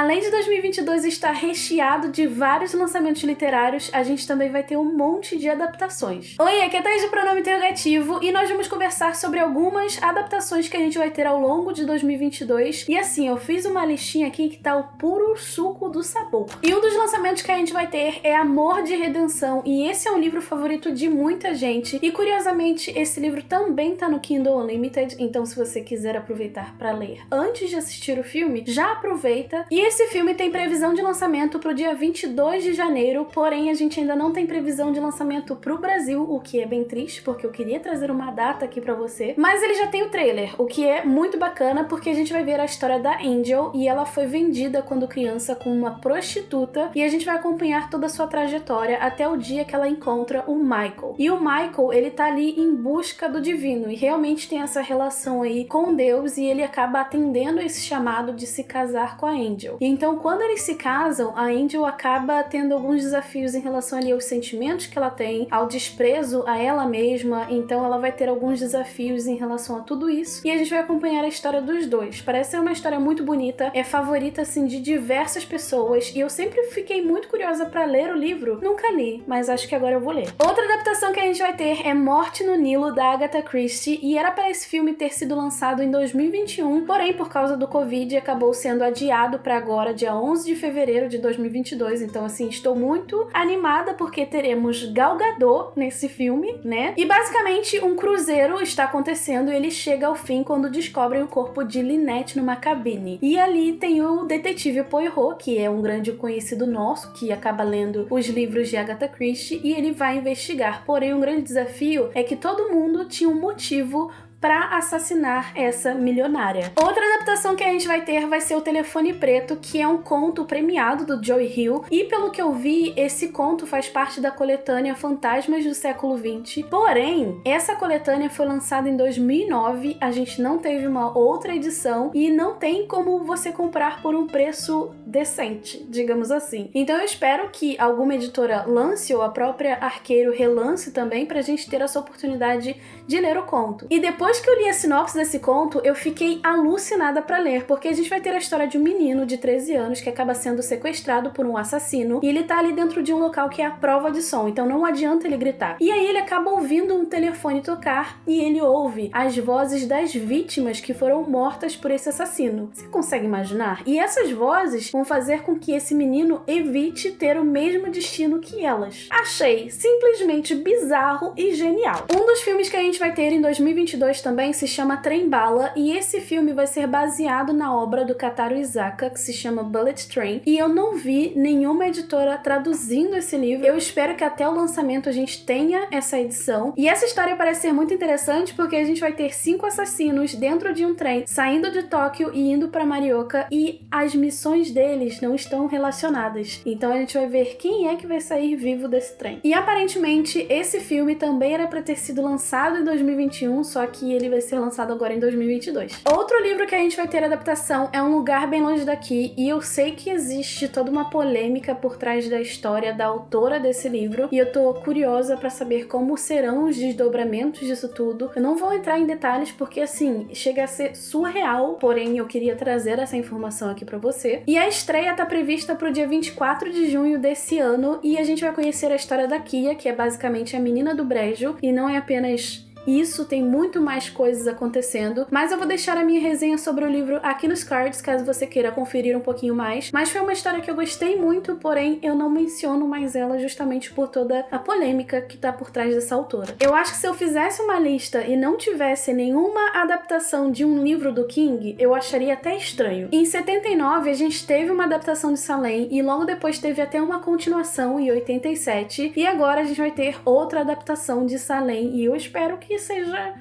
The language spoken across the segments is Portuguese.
Além de 2022 estar recheado de vários lançamentos literários, a gente também vai ter um monte de adaptações. Oi, aqui é Thaís de Pronome Interrogativo e nós vamos conversar sobre algumas adaptações que a gente vai ter ao longo de 2022. E assim, eu fiz uma listinha aqui que tá o puro suco do sabor. E um dos lançamentos que a gente vai ter é Amor de Redenção, e esse é um livro favorito de muita gente. E curiosamente, esse livro também tá no Kindle Unlimited, então se você quiser aproveitar para ler antes de assistir o filme, já aproveita. E esse filme tem previsão de lançamento pro dia 22 de janeiro, porém a gente ainda não tem previsão de lançamento pro Brasil, o que é bem triste, porque eu queria trazer uma data aqui pra você. Mas ele já tem o trailer, o que é muito bacana, porque a gente vai ver a história da Angel, e ela foi vendida quando criança como uma prostituta, e a gente vai acompanhar toda a sua trajetória até o dia que ela encontra o Michael. E o Michael, ele tá ali em busca do divino, e realmente tem essa relação aí com Deus, e ele acaba atendendo esse chamado de se casar com a Angel. E então, quando eles se casam, a Angel acaba tendo alguns desafios em relação ali aos sentimentos que ela tem, ao desprezo a ela mesma, então ela vai ter alguns desafios em relação a tudo isso, e a gente vai acompanhar a história dos dois. Parece ser uma história muito bonita, é favorita assim de diversas pessoas, e eu sempre fiquei muito curiosa pra ler o livro. Nunca li, mas acho que agora eu vou ler. Outra adaptação que a gente vai ter é Morte no Nilo, da Agatha Christie, e era para esse filme ter sido lançado em 2021, porém por causa do Covid acabou sendo adiado para agora, dia 11 de fevereiro de 2022, então assim, estou muito animada porque teremos Gal Gadot nesse filme, né? E basicamente um cruzeiro está acontecendo e ele chega ao fim quando descobrem o corpo de Lynette numa cabine. E ali tem o detetive Poirot, que é um grande conhecido nosso, que acaba lendo os livros de Agatha Christie, e ele vai investigar. Porém, um grande desafio é que todo mundo tinha um motivo para assassinar essa milionária. Outra adaptação que a gente vai ter vai ser o Telefone Preto, que é um conto premiado do Joe Hill, e pelo que eu vi, esse conto faz parte da coletânea Fantasmas do Século XX. Porém, essa coletânea foi lançada em 2009, a gente não teve uma outra edição e não tem como você comprar por um preço decente, digamos assim. Então eu espero que alguma editora lance, ou a própria Arqueiro relance também, pra gente ter essa oportunidade de ler o conto. E depois que eu li a sinopse desse conto, eu fiquei alucinada pra ler, porque a gente vai ter a história de um menino de 13 anos que acaba sendo sequestrado por um assassino, e ele tá ali dentro de um local que é a prova de som, então não adianta ele gritar. E aí ele acaba ouvindo um telefone tocar, e ele ouve as vozes das vítimas que foram mortas por esse assassino. Você consegue imaginar? E essas vozes vão fazer com que esse menino evite ter o mesmo destino que elas. Achei simplesmente bizarro e genial. Um dos filmes que a gente vai ter em 2022 também se chama Trem Bala, e esse filme vai ser baseado na obra do Kataru Isaka, que se chama Bullet Train, e eu não vi nenhuma editora traduzindo esse livro. Eu espero que até o lançamento a gente tenha essa edição. E essa história parece ser muito interessante porque a gente vai ter 5 assassinos dentro de um trem, saindo de Tóquio e indo para Morioka, e as missões deles não estão relacionadas. Então a gente vai ver quem é que vai sair vivo desse trem. E aparentemente esse filme também era para ter sido lançado em 2021, só que ele vai ser lançado agora em 2022. Outro livro que a gente vai ter adaptação é Um Lugar Bem Longe Daqui, e eu sei que existe toda uma polêmica por trás da história da autora desse livro, e eu tô curiosa pra saber como serão os desdobramentos disso tudo. Eu não vou entrar em detalhes porque, assim, chega a ser surreal, porém eu queria trazer essa informação aqui pra você. E a estreia tá prevista pro dia 24 de junho desse ano, e a gente vai conhecer a história da Kia, que é basicamente a menina do brejo, e não é apenas isso, tem muito mais coisas acontecendo, mas eu vou deixar a minha resenha sobre o livro aqui nos cards, caso você queira conferir um pouquinho mais. Mas foi uma história que eu gostei muito, porém eu não menciono mais ela justamente por toda a polêmica que tá por trás dessa autora. Eu acho que se eu fizesse uma lista e não tivesse nenhuma adaptação de um livro do King, eu acharia até estranho. Em 79 a gente teve uma adaptação de Salem, e logo depois teve até uma continuação em 87, e agora a gente vai ter outra adaptação de Salem, e eu espero que seja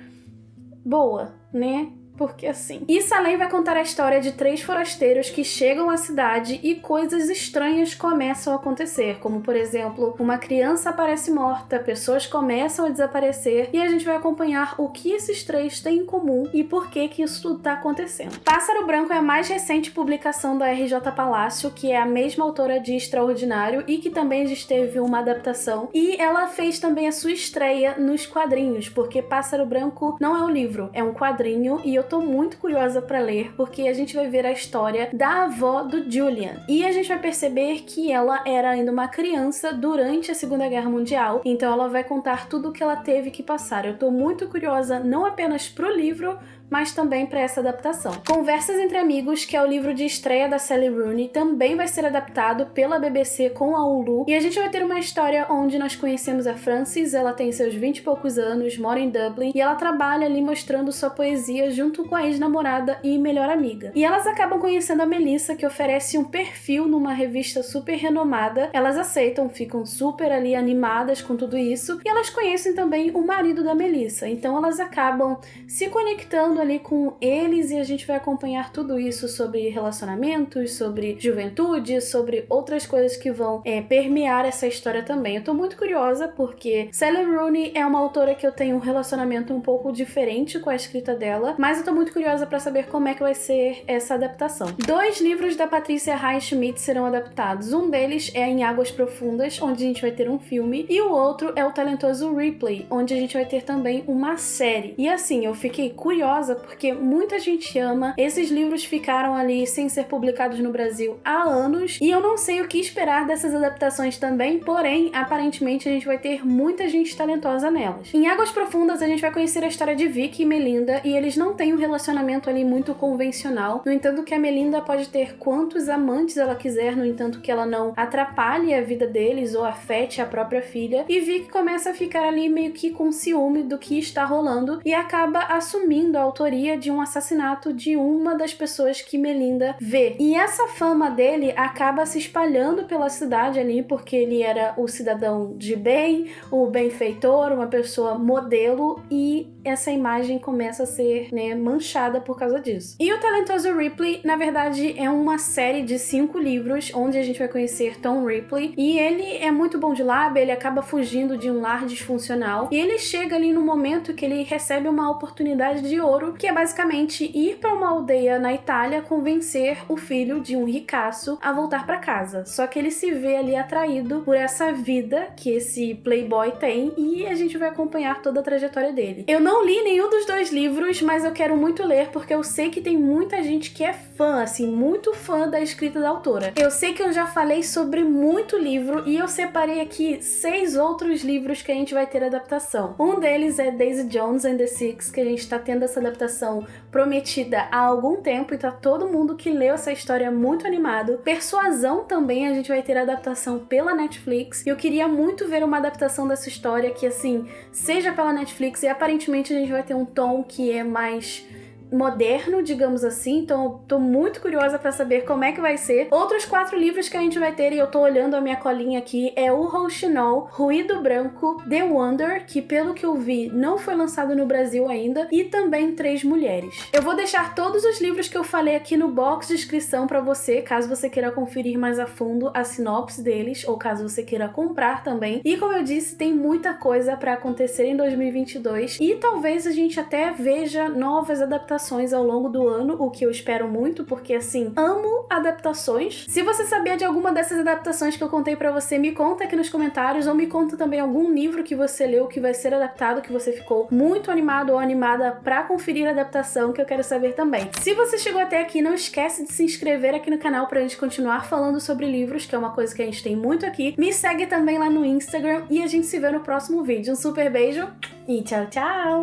boa, né? Porque assim... E Salem vai contar a história de 3 forasteiros que chegam à cidade e coisas estranhas começam a acontecer, como por exemplo, uma criança aparece morta, pessoas começam a desaparecer, e a gente vai acompanhar o que esses 3 têm em comum e por que que isso tudo tá acontecendo. Pássaro Branco é a mais recente publicação da RJ Palácio, que é a mesma autora de Extraordinário e que também já teve uma adaptação, e ela fez também a sua estreia nos quadrinhos, porque Pássaro Branco não é um livro, é um quadrinho, e eu tô muito curiosa pra ler, porque a gente vai ver a história da avó do Julian. E a gente vai perceber que ela era ainda uma criança durante a Segunda Guerra Mundial, então ela vai contar tudo o que ela teve que passar. Eu tô muito curiosa não apenas pro livro, mas também para essa adaptação. Conversas entre Amigos, que é o livro de estreia da Sally Rooney, também vai ser adaptado pela BBC com a Hulu, e a gente vai ter uma história onde nós conhecemos a Frances. Ela tem seus 20 e poucos anos, mora em Dublin, e ela trabalha ali mostrando sua poesia junto com a ex-namorada e melhor amiga. E elas acabam conhecendo a Melissa, que oferece um perfil numa revista super renomada. Elas aceitam, ficam super ali animadas com tudo isso, e elas conhecem também o marido da Melissa, então elas acabam se conectando ali com eles, e a gente vai acompanhar tudo isso sobre relacionamentos, sobre juventude, sobre outras coisas que vão permear essa história também. Eu tô muito curiosa porque Sally Rooney é uma autora que eu tenho um relacionamento um pouco diferente com a escrita dela, mas eu tô muito curiosa pra saber como é que vai ser essa adaptação. 2 livros da Patricia Highsmith serão adaptados. Um deles é Em Águas Profundas, onde a gente vai ter um filme, e o outro é o talentoso Ripley, onde a gente vai ter também uma série. E assim, eu fiquei curiosa porque muita gente ama. Esses livros ficaram ali sem ser publicados no Brasil há anos, e eu não sei o que esperar dessas adaptações também, porém, aparentemente a gente vai ter muita gente talentosa nelas. Em Águas Profundas a gente vai conhecer a história de Vic e Melinda, e eles não têm um relacionamento ali muito convencional. No entanto, que a Melinda pode ter quantos amantes ela quiser, no entanto que ela não atrapalhe a vida deles ou afete a própria filha, e Vic começa a ficar ali meio que com ciúme do que está rolando e acaba assumindo a autoria de um assassinato de uma das pessoas que Melinda vê. E essa fama dele acaba se espalhando pela cidade ali, porque ele era o cidadão de bem, o benfeitor, uma pessoa modelo, e essa imagem começa a ser, manchada por causa disso. E o talentoso Ripley, na verdade, é uma série de 5 livros, onde a gente vai conhecer Tom Ripley, e ele é muito bom de lábia, ele acaba fugindo de um lar disfuncional, e ele chega ali no momento que ele recebe uma oportunidade de ouro, que é basicamente ir para uma aldeia na Itália, convencer o filho de um ricaço a voltar para casa. Só que ele se vê ali atraído por essa vida que esse playboy tem, e a gente vai acompanhar toda a trajetória dele. Eu não li nenhum dos 2 livros, mas eu quero muito ler, porque eu sei que tem muita gente que é fã, assim, muito fã da escrita da autora. Eu sei que eu já falei sobre muito livro, e eu separei aqui 6 outros livros que a gente vai ter adaptação. Um deles é Daisy Jones and the Six, que a gente tá tendo essa adaptação prometida há algum tempo, e tá todo mundo que leu essa história muito animado. Persuasão também a gente vai ter adaptação pela Netflix, e eu queria muito ver uma adaptação dessa história que, assim, seja pela Netflix, e aparentemente a gente vai ter um tom que é mais moderno, digamos assim, então eu tô muito curiosa pra saber como é que vai ser. Outros 4 livros que a gente vai ter, e eu tô olhando a minha colinha aqui, é o Rouxinol, Ruído Branco, The Wonder, que pelo que eu vi não foi lançado no Brasil ainda, e também 3 Mulheres. Eu vou deixar todos os livros que eu falei aqui no box de descrição pra você, caso você queira conferir mais a fundo a sinopse deles, ou caso você queira comprar também. E como eu disse, tem muita coisa pra acontecer em 2022, e talvez a gente até veja novas adaptações ao longo do ano, o que eu espero muito, porque assim, amo adaptações. Se você sabia de alguma dessas adaptações que eu contei pra você, me conta aqui nos comentários, ou me conta também algum livro que você leu que vai ser adaptado, que você ficou muito animado ou animada pra conferir a adaptação, que eu quero saber também. Se você chegou até aqui, não esquece de se inscrever aqui no canal pra gente continuar falando sobre livros, que é uma coisa que a gente tem muito aqui. Me segue também lá no Instagram, e a gente se vê no próximo vídeo. Um super beijo e tchau, tchau!